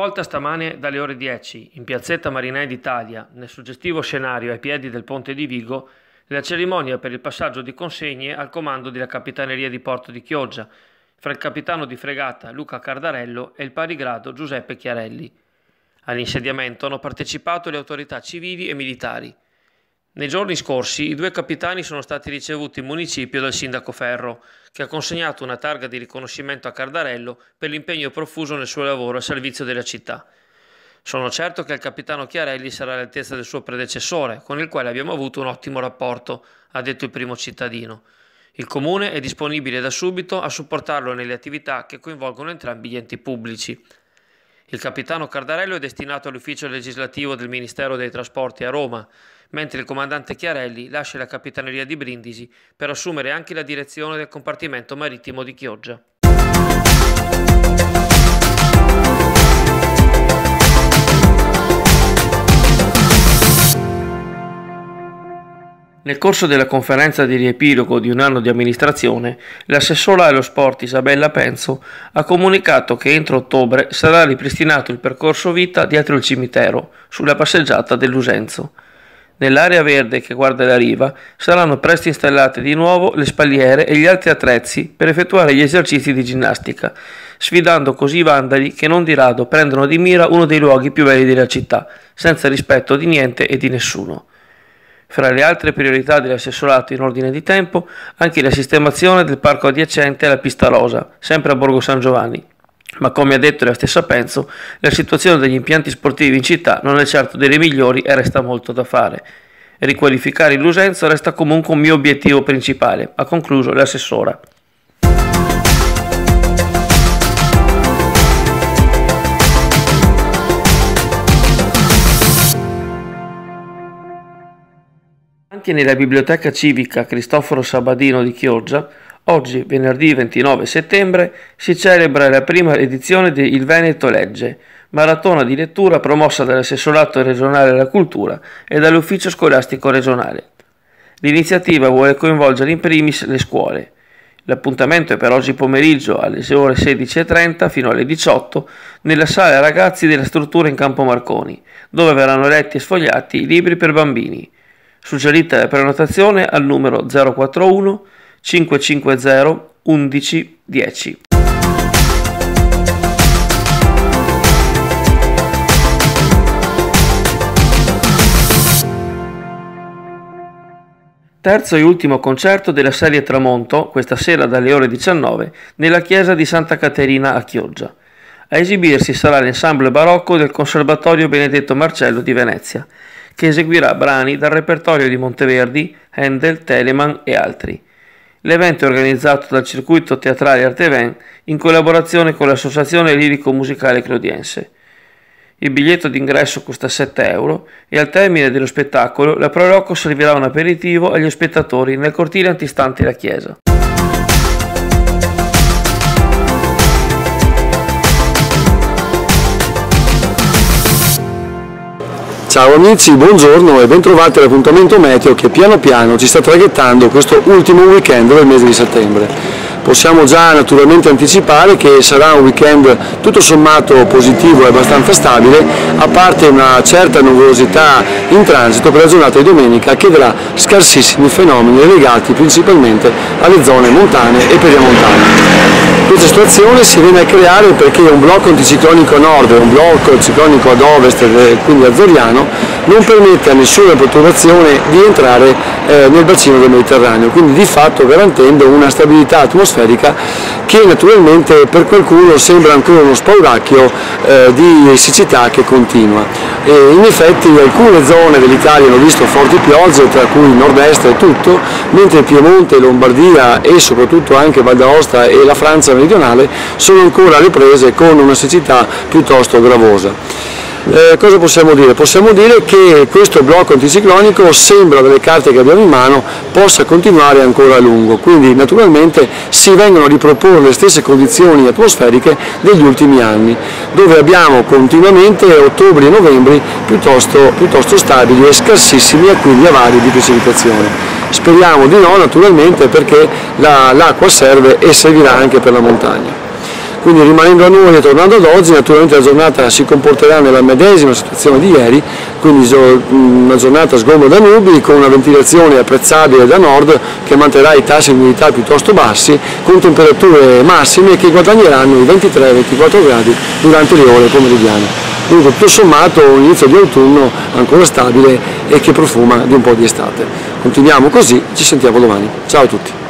svolta stamane dalle ore 10 in piazzetta Marinai d'Italia, nel suggestivo scenario ai piedi del ponte di Vigo, la cerimonia per il passaggio di consegne al comando della Capitaneria di Porto di Chioggia, fra il capitano di fregata Luca Cardarello e il parigrado Giuseppe Chiarelli. All'insediamento hanno partecipato le autorità civili e militari. Nei giorni scorsi i due capitani sono stati ricevuti in municipio dal sindaco Ferro, che ha consegnato una targa di riconoscimento a Cardarello per l'impegno profuso nel suo lavoro al servizio della città. Sono certo che il capitano Chiarelli sarà all'altezza del suo predecessore, con il quale abbiamo avuto un ottimo rapporto, ha detto il primo cittadino. Il comune è disponibile da subito a supportarlo nelle attività che coinvolgono entrambi gli enti pubblici. Il capitano Cardarello è destinato all'ufficio legislativo del Ministero dei Trasporti a Roma, mentre il comandante Chiarelli lascia la capitaneria di Brindisi per assumere anche la direzione del compartimento marittimo di Chioggia. Nel corso della conferenza di riepilogo di un anno di amministrazione, l'assessora allo sport Isabella Penzo ha comunicato che entro ottobre sarà ripristinato il percorso vita dietro il cimitero, sulla passeggiata dell'Usenzo. Nell'area verde che guarda la riva saranno presto installate di nuovo le spalliere e gli altri attrezzi per effettuare gli esercizi di ginnastica, sfidando così i vandali che non di rado prendono di mira uno dei luoghi più belli della città, senza rispetto di niente e di nessuno. Fra le altre priorità dell'assessorato in ordine di tempo, anche la sistemazione del parco adiacente alla Pista Rosa, sempre a Borgo San Giovanni. Ma come ha detto la stessa Penzo, la situazione degli impianti sportivi in città non è certo delle migliori e resta molto da fare. Riqualificare il Lusenzo resta comunque un mio obiettivo principale, ha concluso l'assessora. Anche nella biblioteca civica Cristoforo Sabadino di Chioggia, oggi, venerdì 29 settembre, si celebra la prima edizione di Il Veneto Legge, maratona di lettura promossa dall'assessorato regionale alla cultura e dall'ufficio scolastico regionale. L'iniziativa vuole coinvolgere in primis le scuole. L'appuntamento è per oggi pomeriggio alle ore 16:30 fino alle 18 nella sala ragazzi della struttura in Campo Marconi, dove verranno letti e sfogliati i libri per bambini. Suggerite la prenotazione al numero 041 550 11 10. Terzo e ultimo concerto della serie Tramonto, questa sera dalle ore 19, nella chiesa di Santa Caterina a Chioggia. A esibirsi sarà l'ensemble barocco del Conservatorio Benedetto Marcello di Venezia, che eseguirà brani dal repertorio di Monteverdi, Handel, Telemann e altri. L'evento è organizzato dal Circuito Teatrale Arteven in collaborazione con l'Associazione Lirico-Musicale Clodiense. Il biglietto d'ingresso costa 7 euro e al termine dello spettacolo la Proloco servirà un aperitivo agli spettatori nel cortile antistante la chiesa. Ciao amici, buongiorno e bentrovati all'appuntamento meteo che piano piano ci sta traghettando questo ultimo weekend del mese di settembre. Possiamo già naturalmente anticipare che sarà un weekend tutto sommato positivo e abbastanza stabile, a parte una certa nuvolosità in transito per la giornata di domenica che vedrà scarsissimi fenomeni legati principalmente alle zone montane e periamontane. Questa situazione si viene a creare perché un blocco anticiclonico a nord e un blocco ciclonico ad ovest, quindi azzoriano, non permette a nessuna perturbazione di entrare nel bacino del Mediterraneo, quindi di fatto garantendo una stabilità atmosferica che naturalmente per qualcuno sembra ancora uno spauracchio di siccità che continua. E in effetti alcune zone dell'Italia hanno visto forti piogge, tra cui il nord-est e tutto, mentre Piemonte, Lombardia e soprattutto anche Val d'Aosta e la Francia meridionale sono ancora alle prese con una siccità piuttosto gravosa. Cosa possiamo dire? Possiamo dire che questo blocco anticiclonico sembra, dalle carte che abbiamo in mano, possa continuare ancora a lungo, quindi naturalmente si vengono a riproporre le stesse condizioni atmosferiche degli ultimi anni, dove abbiamo continuamente ottobre e novembre piuttosto stabili e scarsissimi acquilli avari di precipitazione. Speriamo di no naturalmente perché l'acqua serve e servirà anche per la montagna. Quindi rimanendo a noi e tornando ad oggi, naturalmente la giornata si comporterà nella medesima situazione di ieri, quindi una giornata sgombro da nubi con una ventilazione apprezzabile da nord che manterrà i tassi di umidità piuttosto bassi, con temperature massime che guadagneranno i 23-24 gradi durante le ore pomeridiane. Dunque tutto sommato un inizio di autunno ancora stabile e che profuma di un po' di estate. Continuiamo così, ci sentiamo domani. Ciao a tutti.